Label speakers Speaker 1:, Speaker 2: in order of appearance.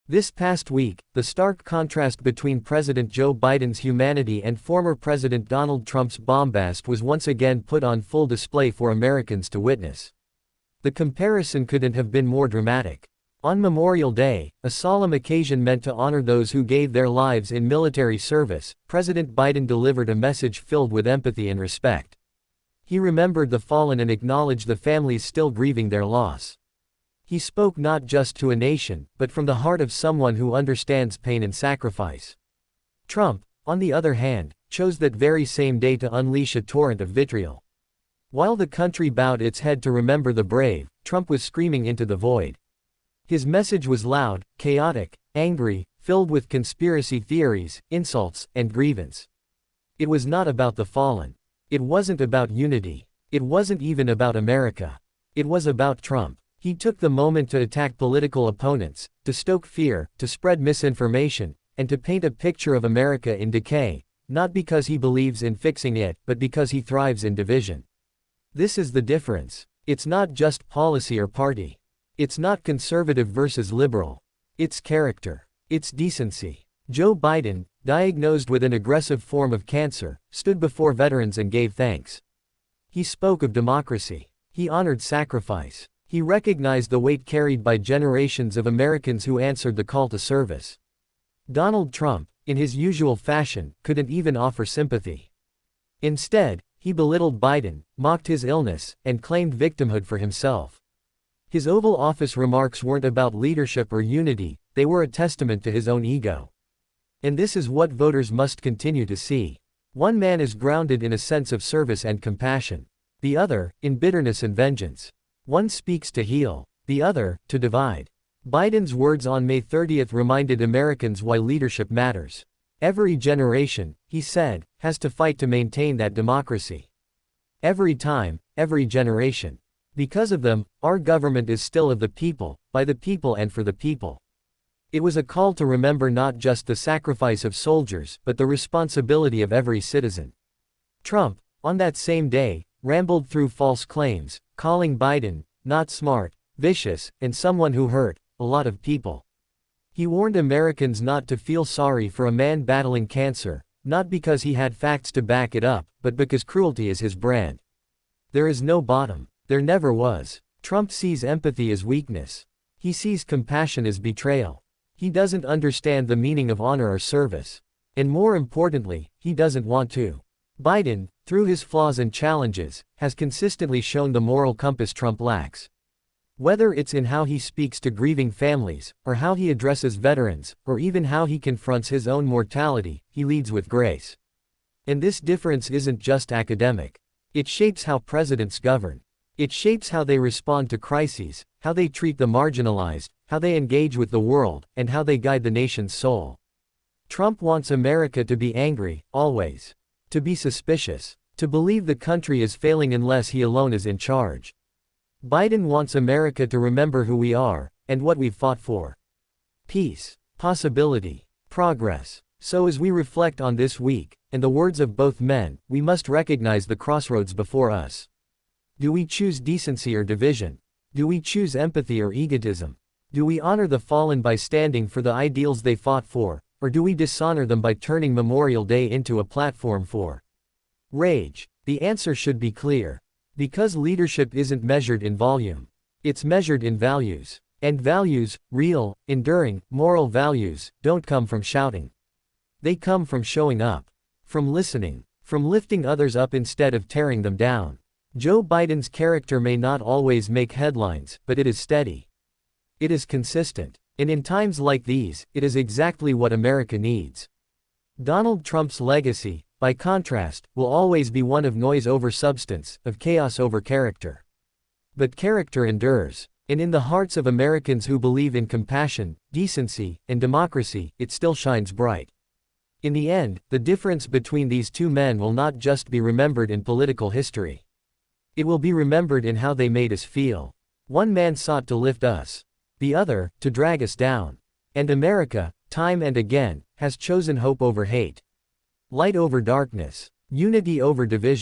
Speaker 1: This past week, the stark contrast between President Joe Biden's humanity and former President Donald Trump's bombast was once again put on full display for Americans to witness. The comparison couldn't have been more dramatic. On Memorial Day, a solemn occasion meant to honor those who gave their lives in military service, President Biden delivered a message filled with empathy and respect. He remembered the fallen and acknowledged the families still grieving their loss. He spoke not just to a nation, but from the heart of someone who understands pain and sacrifice. Trump, on the other hand, chose that very same day to unleash a torrent of vitriol. While the country bowed its head to remember the brave, Trump was screaming into the void. His message was loud, chaotic, angry, filled with conspiracy theories, insults, and grievance. It was not about the fallen. It wasn't about unity. It wasn't even about America. It was about Trump. He took the moment to attack political opponents, to stoke fear, to spread misinformation, and to paint a picture of America in decay, not because he believes in fixing it, but because he thrives in division. This is the difference. It's not just policy or party. It's not conservative versus liberal. It's character. It's decency. Joe Biden, diagnosed with an aggressive form of cancer, stood before veterans and gave thanks. He spoke of democracy. He honored sacrifice. He recognized the weight carried by generations of Americans who answered the call to service. Donald Trump, in his usual fashion, couldn't even offer sympathy. Instead, he belittled Biden, mocked his illness, and claimed victimhood for himself. His Oval Office remarks weren't about leadership or unity, they were a testament to his own ego. And this is what voters must continue to see. One man is grounded in a sense of service and compassion. The other, in bitterness and vengeance. One speaks to heal, the other, to divide. Biden's words on May 30th reminded Americans why leadership matters. Every generation, he said, has to fight to maintain that democracy. Every time, every generation. Because of them, our government is still of the people, by the people and for the people. It was a call to remember not just the sacrifice of soldiers, but the responsibility of every citizen. Trump, on that same day, rambled through false claims, calling Biden, not smart, vicious, and someone who hurt a lot of people. He warned Americans not to feel sorry for a man battling cancer, not because he had facts to back it up, but because cruelty is his brand. There is no bottom. There never was. Trump sees empathy as weakness. He sees compassion as betrayal. He doesn't understand the meaning of honor or service. And more importantly, he doesn't want to. Biden, through his flaws and challenges, has consistently shown the moral compass Trump lacks. Whether it's in how he speaks to grieving families, or how he addresses veterans, or even how he confronts his own mortality, he leads with grace. And this difference isn't just academic. It shapes how presidents govern. It shapes how they respond to crises, how they treat the marginalized, how they engage with the world, and how they guide the nation's soul. Trump wants America to be angry, always. To be suspicious. To believe the country is failing unless he alone is in charge. Biden wants America to remember who we are, and what we've fought for. Peace, possibility, progress. So as we reflect on this week, and the words of both men, we must recognize the crossroads before us. Do we choose decency or division? Do we choose empathy or egotism? Do we honor the fallen by standing for the ideals they fought for, or do we dishonor them by turning Memorial Day into a platform for rage? The answer should be clear. Because leadership isn't measured in volume. It's measured in values. And values, real, enduring, moral values, don't come from shouting. They come from showing up. From listening. From lifting others up instead of tearing them down. Joe Biden's character may not always make headlines, but it is steady. It is consistent. And in times like these, it is exactly what America needs. Donald Trump's legacy, by contrast, will always be one of noise over substance, of chaos over character. But character endures. And in the hearts of Americans who believe in compassion, decency, and democracy, it still shines bright. In the end, the difference between these two men will not just be remembered in political history. It will be remembered in how they made us feel. One man sought to lift us. The other, to drag us down. And America, time and again, has chosen hope over hate. Light over darkness. Unity over division.